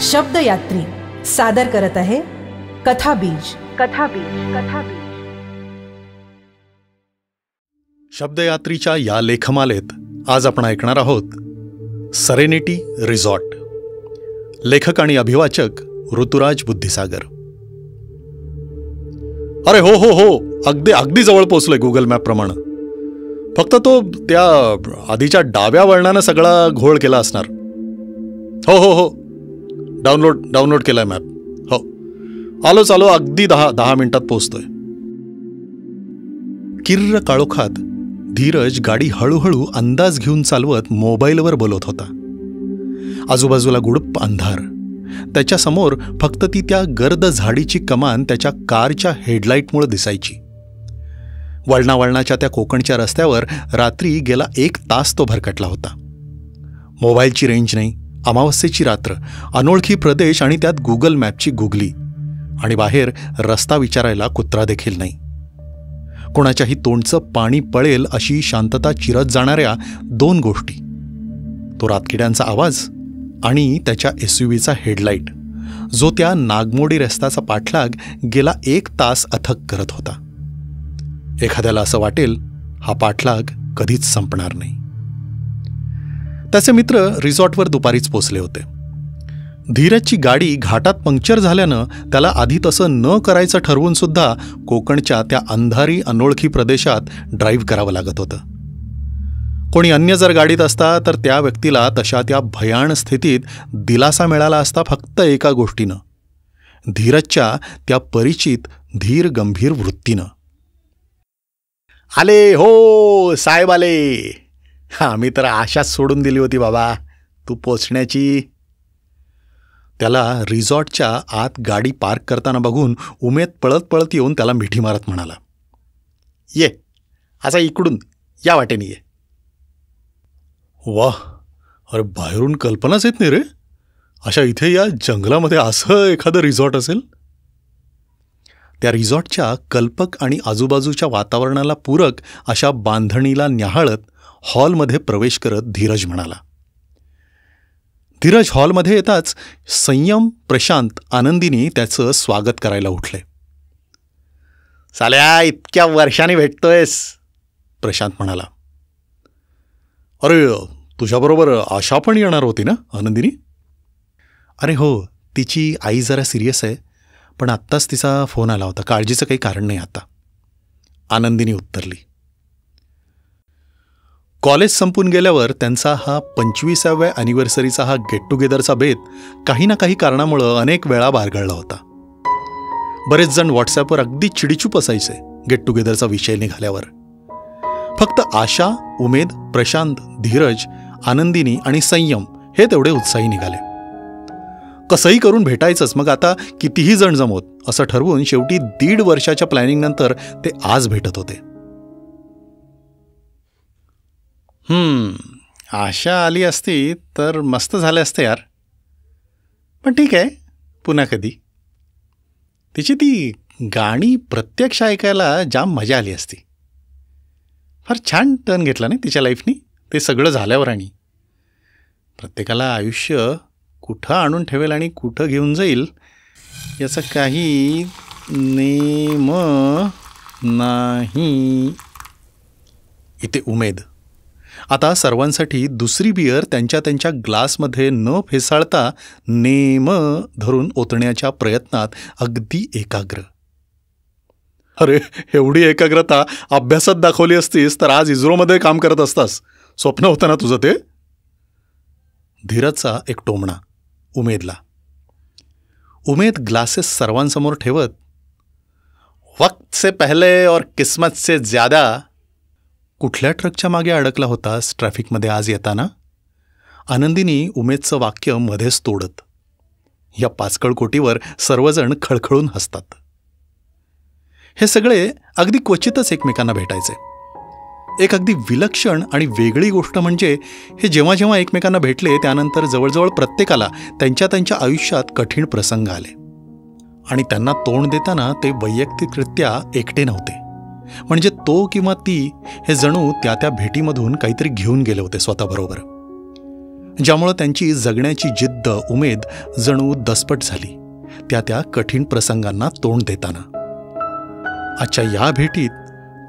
शब्दयात्री सादर करत आहे कथाबीज. शब्दयात्रीच्या या लेखमालेत आज आपण ऐकणार आहोत सरेनिटी रिसॉर्ट. लेखक आणि अभिवाचक ऋतुराज बुद्धिसागर. अरे हो हो हो, अगदी जवळ पोहोचलोय गुगल मॅप प्रमाणे. फक्त तो त्या आधीच्या डाव्या वळणानं सगळा घोळ केला असणार. हो हो हो, डाउनलोड केलाय मॅप. हो, आलो अगदी 10 मिनिटात पोहोचतोय. किर्र काळोखात धीरज गाडी हळूहळू अंदाज घेऊन चालवत मोबाईलवर बोलत होता. आजूबाजूला गुडप अंधार. त्याच्यासमोर फक्त ती त्या गर्द झाडीची कमान त्याच्या कारच्या हेडलाईटमुळे दिसायची. वळणाच्या त्या कोकणच्या रस्त्यावर रात्री गेला 1 तास तो भरकटला होता. मोबाईलची रेंज नाही, अमावस्येची रात्र, अनोळखी प्रदेश आणि त्यात गुगल मॅपची गुगली, आणि बाहेर रस्ता विचारायला कुत्रा देखील नाही. कोणाच्याही तोंडचं पाणी पळेल अशी शांतता चिरत जाणाऱ्या 2 गोष्टी, तो रातकिड्यांचा आवाज आणि त्याच्या SUVचा हेडलाईट, जो त्या नागमोडी रस्त्याचा पाठलाग गेला 1 तास अथक करत होता. एखाद्याला असं वाटेल हा पाठलाग कधीच संपणार नाही. त्याचे मित्र रिसॉर्टवर दुपारीच पोचले होते. धीरजची गाडी घाटात पंक्चर झाल्यानं त्याला आधी तसं न करायचं ठरवून सुद्धा कोकणच्या त्या अंधारी अनोळखी प्रदेशात ड्राईव्ह करावं लागत होतं. कोणी अन्य जर गाडीत असता तर त्या व्यक्तीला तशा त्या भयाण स्थितीत दिलासा मिळाला असता फक्त एका गोष्टीनं, धीरजच्या त्या परिचित धीर गंभीर वृत्तीनं. आले हो साहेब आले. आम्ही तर आशाच सोडून दिली होती बाबा तू पोचण्याची. त्याला रिसॉर्टच्या आत गाडी पार्क करताना बघून उमेद पळत येऊन त्याला मिठी मारत म्हणाला, ये असा इकडून या वाटेने ये. वाह, अरे बाहेरून कल्पनाच येत नाही रे, अशा इथे या जंगलामध्ये असं एखादं रिसॉर्ट असेल. त्या रिसॉर्टच्या कल्पक आणि आजूबाजूच्या वातावरणाला पूरक अशा बांधणीला न्याहाळत हॉलमध्ये प्रवेश करत धीरज म्हणाला. धीरज हॉलमध्ये येताच संयम, प्रशांत, आनंदीनी त्याचं स्वागत करायला उठले. साल्या इतक्या वर्षांनी भेटतोयस, प्रशांत म्हणाला. अरे तुझ्याबरोबर आशा पण येणार होती ना आनंदिनी? अरे हो, तिची आई जरा सिरियस आहे, पण आत्ताच तिचा फोन आला होता, काळजीचं काही कारण नाही आता, आनंदिनी उत्तरली. कॉलेज संपून गेल्यावर त्यांचा हा 25व्या ॲनिव्हर्सरीचा हा गेट टुगेदरचा बेत काही ना काही कारणामुळं अनेक वेळा बारगळला होता. बरेच जण व्हॉट्सॲपवर अगदी चिडीचूप असायचे गेट टुगेदरचा विषय निघाल्यावर. फक्त आशा, उमेद, प्रशांत, धीरज, आनंदिनी आणि संयम हे तेवढे उत्साही निघाले. कसंही करून भेटायचंच, मग आता कितीही जण जमोत असं ठरवून शेवटी 1.5 वर्षाच्या प्लॅनिंगनंतर ते आज भेटत होते. आशा आली असती तर मस्त झाले असते यार, पण ठीक आहे, पुन्हा कधी. तिची ती गाणी प्रत्यक्ष ऐकायला जाम मजा आली असती. फार छान टर्न घेतला नाही तिच्या लाईफनी ते सगळं झाल्यावर. आणि प्रत्येकाला आयुष्य कुठं आणून ठेवेल आणि कुठं घेऊन जाईल याचा काही नेम नाही. इथे उमेद आता सर्वांसाठी दुसरी बियर त्यांच्या ग्लासमध्ये न फेसाळता नेम धरून ओतण्याच्या प्रयत्नात अगदी एकाग्र. अरे एवढी एकाग्रता अभ्यासात दाखवली असतीस तर आज इस्रोमध्ये काम करत असतास. स्वप्न होतं ना तुझं ते. धीरजचा एक टोमणा उमेदला. उमेद ग्लासेस सर्वांसमोर ठेवत, वक्त से पहले और किस्मत से ज्यादा. कुठल्या ट्रकच्या मागे अडकला होतास ट्रॅफिकमध्ये आज येताना? आनंदिनी उमेदचं वाक्य मध्येच तोडत. या पाचकळ कोटीवर सर्वजण खळखळून हसतात. हे सगळे अगदी क्वचितच एकमेकांना भेटायचे. एक अगदी विलक्षण आणि वेगळी गोष्ट म्हणजे हे जेव्हा एकमेकांना भेटले त्यानंतर जवळजवळ प्रत्येकाला त्यांच्या आयुष्यात कठीण प्रसंग आले, आणि त्यांना तोंड देताना ते वैयक्तिकरित्या एकटे नव्हते. म्हणजे तो किंवा ती हे जणू त्या भेटीमधून काहीतरी घेऊन गेले होते स्वतःबरोबर. ज्यामुळं त्यांची जगण्याची जिद्द उमेद जणू दसपट झाली त्या कठीण प्रसंगांना तोंड देताना. आजच्या या भेटीत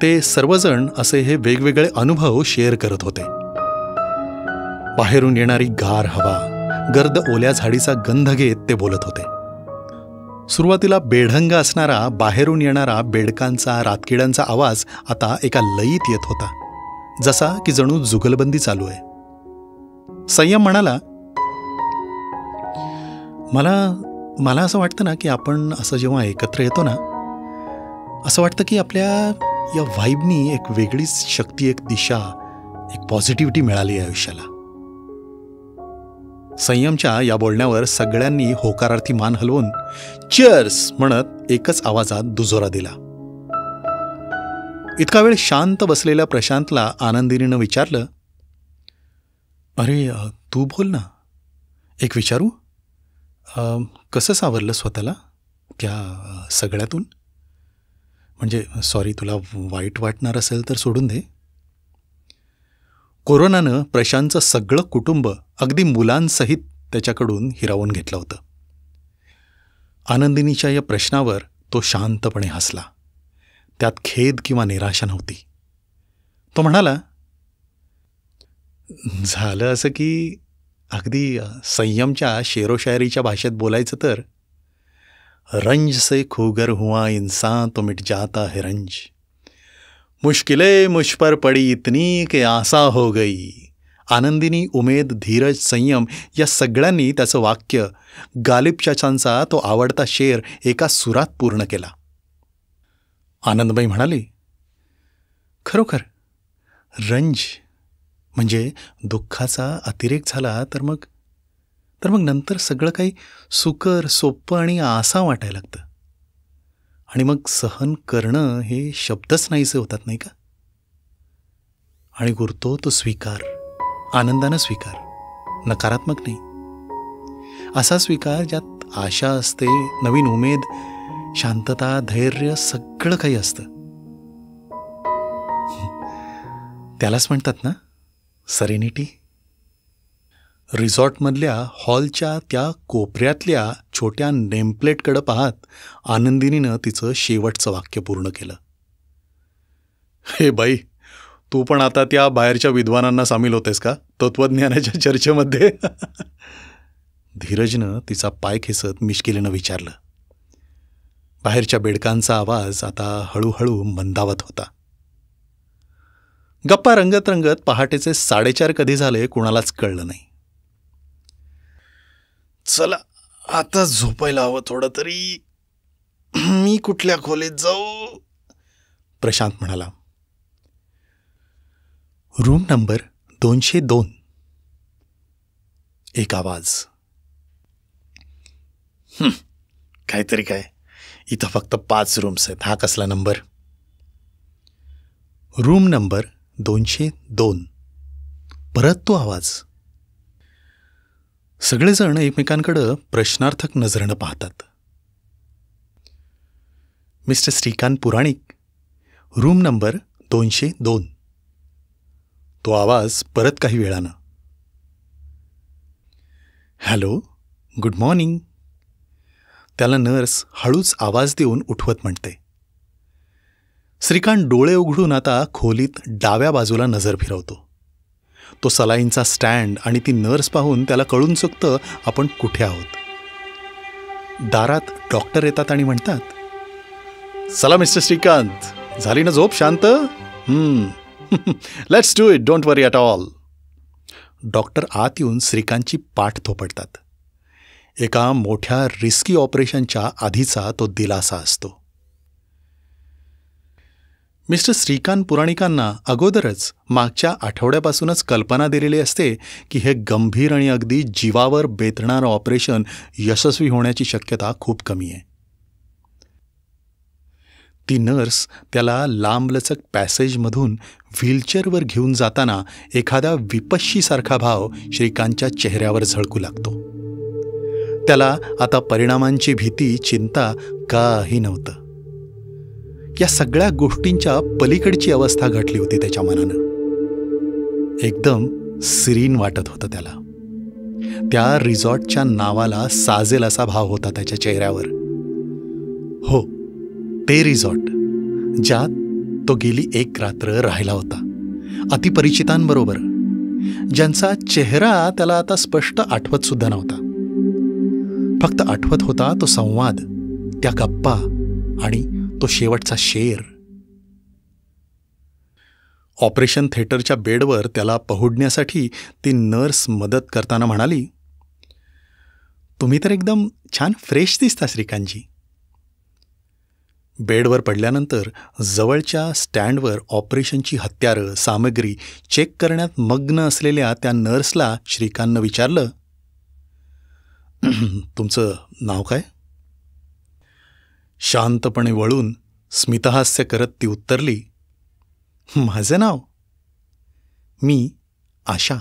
ते सर्वजण असे हे वेगवेगळे अनुभव शेअर करत होते. बाहेरून येणारी गार हवा, गर्द ओल्या झाडीचा गंध घेत ते बोलत होते. सुरुवातीला बेढंग असणारा बाहेरून येणारा बेडकांचा रातकिड्यांचा आवाज आता एका लयीत येत होता, जसा की जणू जुगलबंदी चालू आहे. संयम म्हणाला, मला असं वाटतं ना की आपण असं जेव्हा एकत्र येतो ना, असं वाटतं की आपल्या या व्हाईबनी एक वेगळीच शक्ती, एक दिशा, एक पॉझिटिव्हिटी मिळाली आहे आयुष्याला. संयमच्या या बोलण्यावर सगळ्यांनी होकारार्थी मान हलवून चिअर्स म्हणत एकच आवाजात दुजोरा दिला. इतका वेळ शांत बसलेल्या प्रशांतला आनंदिनीनं विचारलं, अरे तू बोल ना, एक विचारू, कसं सावरलं स्वतःला त्या सगळ्यातून? म्हणजे सॉरी, तुला वाईट वाटणार असेल तर सोडून दे. कोरोनानं प्रशांतचं सगळं कुटुंब अगदी मुलांसहित त्याच्याकडून हिरावून घेतलं होतं. आनंदिनीच्या या प्रश्नावर तो शांतपणे हसला. त्यात खेद किंवा निराशा नव्हती. तो म्हणाला, झालं असं की अगदी संयमच्या शेरोशायरीच्या भाषेत बोलायचं तर, रंज से खूगर हुआ इंसान तो मिट जाता है रंज, मुश्किलें मुझ पर पड़ी इतनी के आसा हो गई. आनंदिनी, उमेद, धीरज, संयम या सगळ्यांनी त्याचं वाक्य, गालिब चाचांचा तो आवडता शेर एका सुरात पूर्ण केला. आनंदबाई म्हणाली, खरोखर रंज म्हणजे दुःखाचा अतिरेक झाला तर मग नंतर सगळं काही सुकर, सोपं आणि आसा वाटायला लागतं. आणि मग सहन करणं हे शब्दच नाहीसे होतात, नाही का? आणि उरतो तो स्वीकार, आनंदानं स्वीकार, नकारात्मक नाही. असा स्वीकार ज्यात आशा असते, नवीन उमेद, शांतता, धैर्य, सगळं काही असतं. त्यालाच म्हणतात ना सरेनिटी. रिसॉर्टमधल्या हॉलच्या त्या कोपऱ्यातल्या छोट्या नेमप्लेटकडं पाहत आनंदिनीनं तिचं शेवटचं वाक्य पूर्ण केलं. हे बाई, तू पण आता त्या बाहेरच्या विद्वानांना सामील होतेस का तत्वज्ञानाच्या चर्चेमध्ये? धीरजनं तिचा पाय खेचत मिश्किलीनं विचारलं. बाहेरच्या बेडकांचा आवाज आता हळूहळू मंदावत होता. गप्पा रंगत रंगत पहाटेचे 4:30 कधी झाले कुणालाच कळलं नाही. चला आता झोपायला हवं थोडं तरी. मी कुठल्या खोलीत जाऊ? प्रशांत म्हणाला. Room number 202. एक आवाज. काहीतरी काय, इथं फक्त 5 रूम्स आहेत, हा कसला नंबर? Room number 202. परत तो आवाज. सगळेजण एकमेकांकडं प्रश्नार्थक नजरेनं पाहतात. मिस्टर श्रीकांत पुराणिक, रूम नंबर 202. तो आवाज परत काही वेळानं. Hello, good morning. त्याला नर्स हळूच आवाज देऊन उठवत म्हणते. श्रीकांत डोळे उघडून आता खोलीत डाव्या बाजूला नजर फिरवतो. तो सलाईनचा स्टँड आणि ती नर्स पाहून त्याला कळून चुकतं आपण कुठे आहोत. दारात डॉक्टर येतात आणि म्हणतात, चला मिस्टर श्रीकांत, झाली ना झोप शांत? Let's do it, don't worry at all. Doctor आत येऊन श्रीकांतची पाठ थोपटतात. एका मोठ्या रिस्की ऑपरेशनच्या आधीचा तो दिलासा असतो. मिस्टर श्रीकांत पुराणिकांना अगोदरच मागच्या आठवड्यापासूनच कल्पना दिलेली असते की हे गंभीर आणि अगदी जीवावर बेतणारं ऑपरेशन यशस्वी होण्याची शक्यता खूप कमी आहे. ती नर्स त्याला लांबलचक पॅसेजमधून व्हीलचेअरवर घेऊन जाताना एखाद्या विपश्यीसारखा भाव श्रीकांतच्या चेहऱ्यावर झळकू लागतो. त्याला आता परिणामांची भीती, चिंता काही नव्हतं. या सगळ्या गोष्टींच्या पलीकडची अवस्था घडली होती त्याच्या मनानं. एकदम सिरीन वाटत होतं त्याला. त्या रिसॉर्टच्या नावाला साजेल असा भाव होता त्याच्या चेहऱ्यावर. हो, ते रिसॉर्ट ज्यात तो गेली 1 रात्र राहिला होता, अतिपरिचितांबरोबर, ज्यांचा चेहरा त्याला आता स्पष्ट आठवत सुद्धा नव्हता. फक्त आठवत होता तो संवाद, त्या गप्पा आणि तो शेवटचा शेर. ऑपरेशन थिएटरच्या बेडवर त्याला पहुडण्यासाठी ती नर्स मदत करताना म्हणाली, तुम्ही तर एकदम छान फ्रेश दिसता श्रीकांतजी. बेडवर पडल्यानंतर जवळच्या स्टँडवर ऑपरेशनची हत्यारं, सामग्री चेक करण्यात मग्न असलेल्या त्या नर्सला श्रीकांतनं विचारलं, तुमचं नाव काय? शांतपणे वळून स्मितहास्य करत ती उत्तरली, माझं नाव? मी आशा.